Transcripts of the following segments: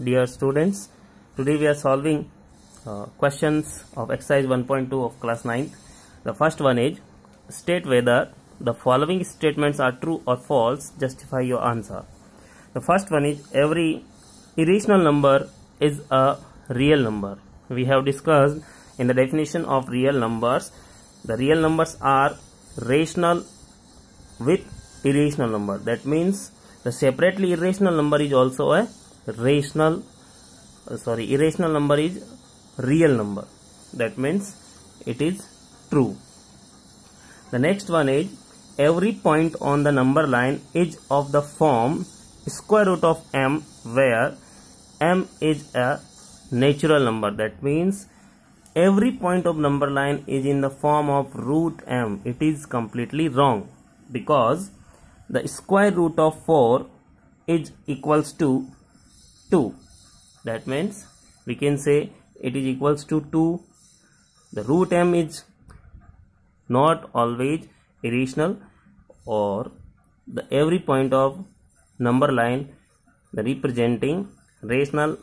Dear students, today we are solving questions of exercise 1.2 of class 9th. The first one is, state whether the following statements are true or false, justify your answer. The first one is, every irrational number is a real number. We have discussed in the definition of real numbers, the real numbers are rational with irrational number. That means the separately irrational number is also a irrational number is real number. That means it is true. The next one is, every point on the number line is of the form square root of m, where m is a natural number. That means every point of number line is in the form of root m. It is completely wrong, because the square root of 4 is equals to 2. That means we can say it is equals to 2. The root m is not always irrational, or the every point of number line the representing rational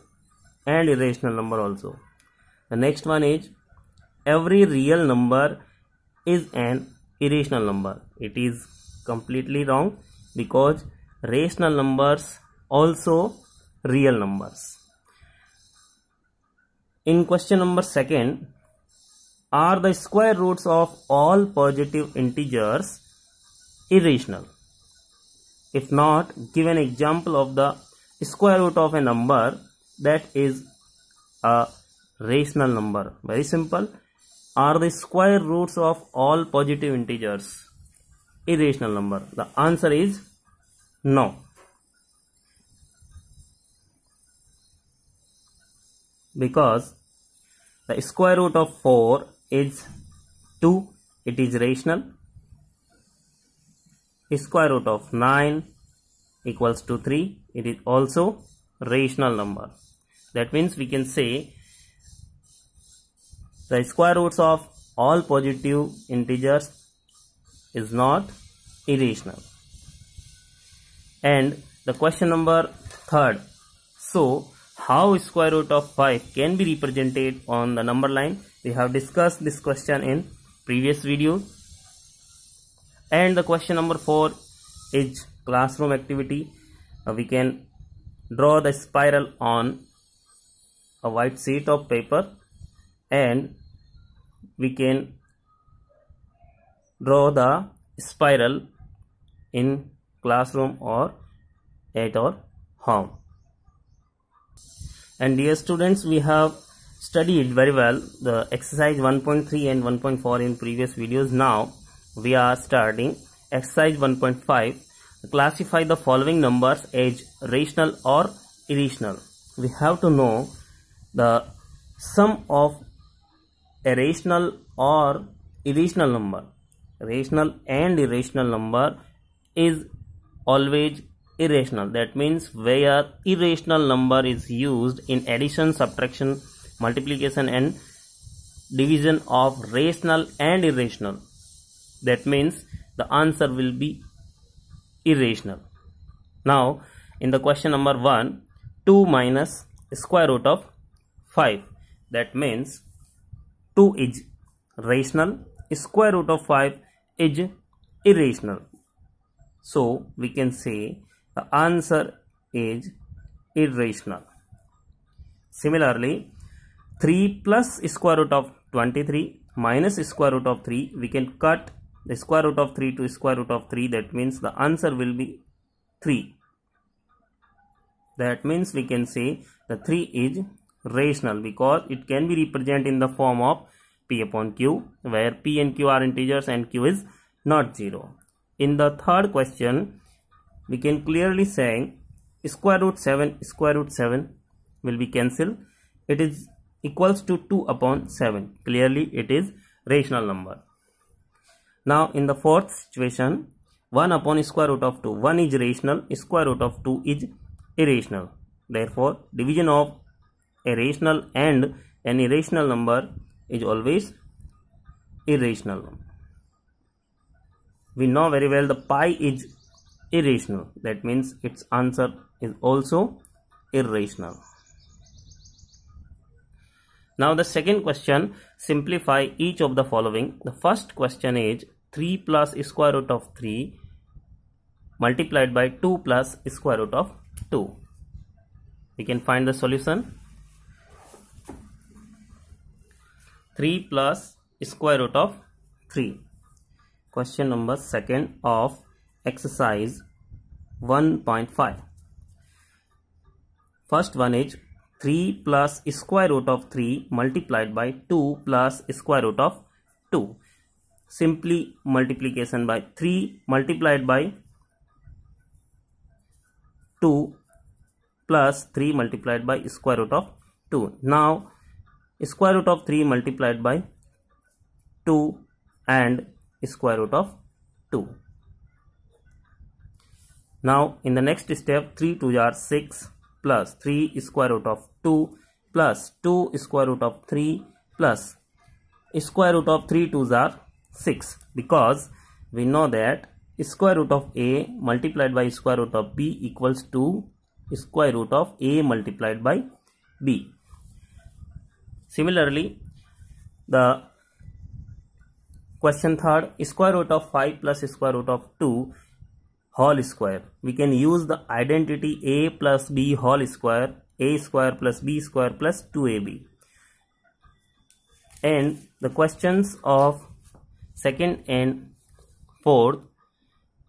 and irrational number also. The next one is, every real number is an irrational number. It is completely wrong, because rational numbers also real numbers. In question number 2, are the square roots of all positive integers irrational? If not, give an example of the square root of a number that is a rational number. Very simple. Are the square roots of all positive integers irrational number? The answer is no. Because the square root of 4 is 2, it is rational. Square root of 9 equals to 3, it is also rational number. That means we can say the square roots of all positive integers is not irrational. And the question number 3, so how square root of 5 can be represented on the number line? We have discussed this question in previous video. And the question number 4 is classroom activity. We can draw the spiral on a white sheet of paper, and we can draw the spiral in classroom or at our home. And dear students, we have studied very well the exercise 1.3 and 1.4 in previous videos. Now we are starting exercise 1.5. Classify the following numbers as rational or irrational. We have to know the sum of a rational or irrational number. Rational and irrational number is always irrational. That means where irrational number is used in addition, subtraction, multiplication and division of rational and irrational, that means the answer will be irrational. Now in the question number 1, 2 minus square root of 5, that means 2 is rational, square root of 5 is irrational. So we can say the answer is irrational. Similarly, 3 plus square root of 23 minus square root of 3, we can cut the square root of 3 to square root of 3, that means the answer will be 3. That means we can say the 3 is rational, because it can be represented in the form of p upon q, where p and q are integers and q is not 0. In the third question, we can clearly say square root 7 will be cancelled. It is equals to 2 upon 7. Clearly it is rational number. Now in the fourth situation, 1 upon square root of 2. 1 is rational, square root of 2 is irrational. Therefore division of a rational and an irrational number is always irrational. We know very well the pi is irrational. That means its answer is also irrational. Now the second question, simplify each of the following. The first question is 3 plus square root of 3 multiplied by 2 plus square root of 2. We can find the solution. 3 plus square root of 3. Question number second of exercise 1.5. First one is 3 plus square root of 3 multiplied by 2 plus square root of 2. Simply multiplication by 3 multiplied by 2 plus 3 multiplied by square root of 2. Now square root of 3 multiplied by 2 and square root of 2. Now in the next step, 3 2 are 6 plus 3 square root of 2 plus 2 square root of 3 plus square root of 3 2s are 6, because we know that square root of a multiplied by square root of b equals to square root of a multiplied by b. Similarly, the question third, square root of 5 plus square root of 2 whole square. We can use the identity a plus b whole square, a square plus b square plus 2ab. And the questions of second and fourth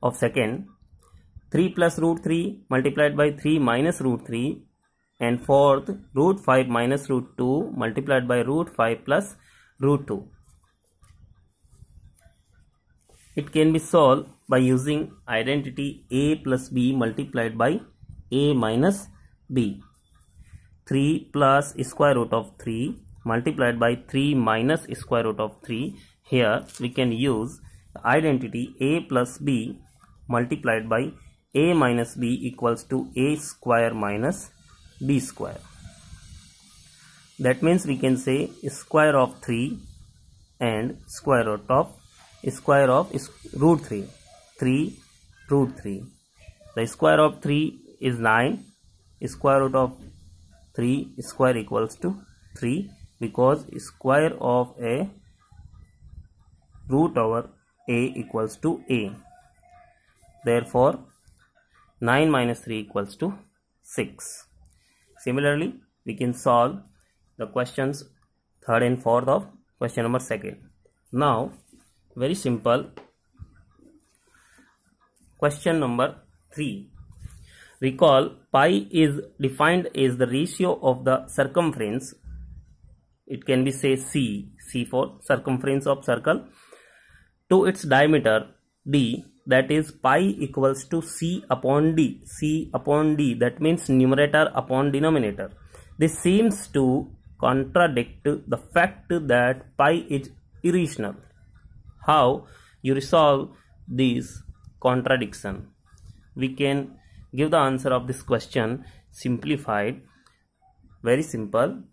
of second, 3 plus root 3 multiplied by 3 minus root 3, and fourth root 5 minus root 2 multiplied by root 5 plus root 2. It can be solved by using identity a plus b multiplied by a minus b. 3 plus square root of 3 multiplied by 3 minus square root of 3. Here we can use the identity a plus b multiplied by a minus b equals to a square minus b square. That means we can say square of 3 and square root of root 3. 3 root 3. The square of 3 is 9. Square root of 3 square equals to 3, because square of a root over a equals to a. Therefore 9 minus 3 equals to 6. Similarly, we can solve the questions third and fourth of question number second. Now very simple, question number 3. Recall, pi is defined as the ratio of the circumference. It can be say c for circumference of circle, to its diameter d, that is pi equals to c upon d. That means numerator upon denominator. This seems to contradict the fact that pi is irrational. How you resolve this contradiction? We can give the answer of this question simplified. Very simple.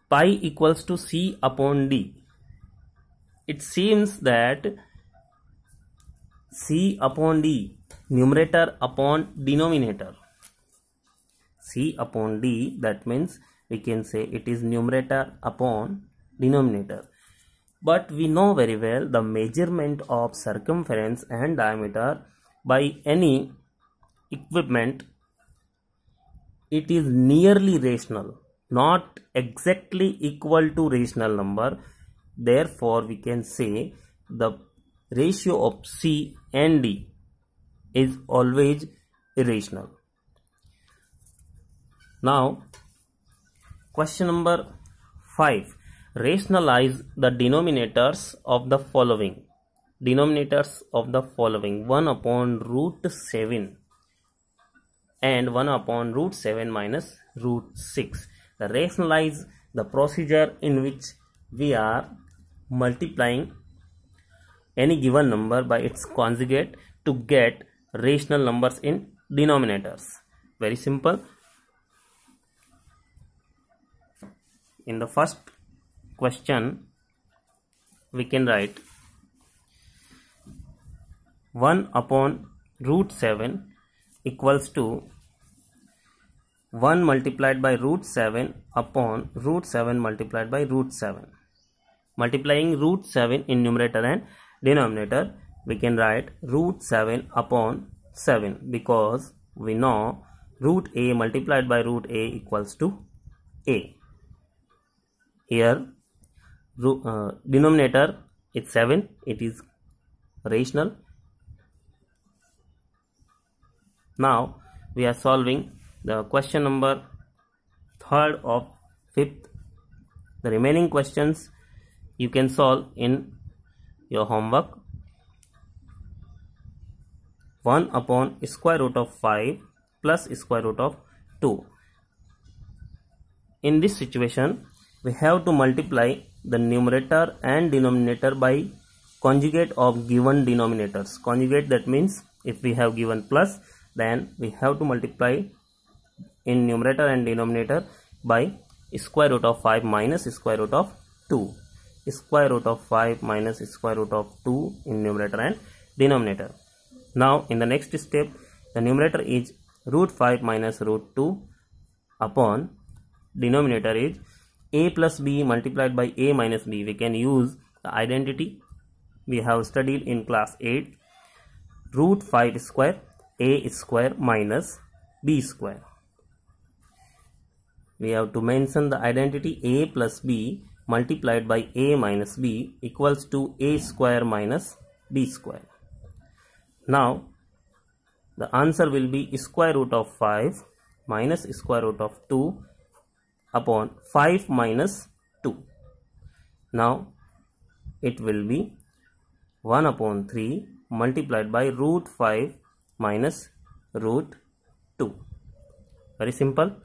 Pi equals to c upon d. It seems that c upon d, numerator upon denominator. C upon d, that means we can say it is numerator upon denominator. But we know very well the measurement of circumference and diameter by any equipment, it is nearly rational, not exactly equal to rational number. Therefore, we can say the ratio of c and d is always irrational. Now, question number 5. Rationalize the denominators of the following. 1 upon root 7 and 1 upon root 7 minus root 6. Rationalize the procedure in which we are multiplying any given number by its conjugate to get rational numbers in denominators. Very simple. In the first question, we can write 1 upon root 7 equals to 1 multiplied by root 7 upon root 7 multiplied by root 7. Multiplying root 7 in numerator and denominator, we can write root 7 upon 7, because we know root a multiplied by root a equals to a. Here denominator is 7, it is rational. Now we are solving the question number 3rd of 5th. The remaining questions you can solve in your homework. 1 upon square root of 5 plus square root of 2. In this situation, we have to multiply the numerator and denominator by conjugate of given denominators. Conjugate, that means if we have given plus, then we have to multiply in numerator and denominator by square root of 5 minus square root of 2. Square root of 5 minus square root of 2 in numerator and denominator. Now in the next step, the numerator is root 5 minus root 2 upon denominator is a plus b multiplied by a minus b. We can use the identity we have studied in class 8. Root 5 square a square minus b square. We have to mention the identity a plus b multiplied by a minus b equals to a square minus b square. Now the answer will be square root of 5 minus square root of 2 upon 5 minus 2. Now it will be 1 upon 3 multiplied by root 5 minus root 2. Very simple.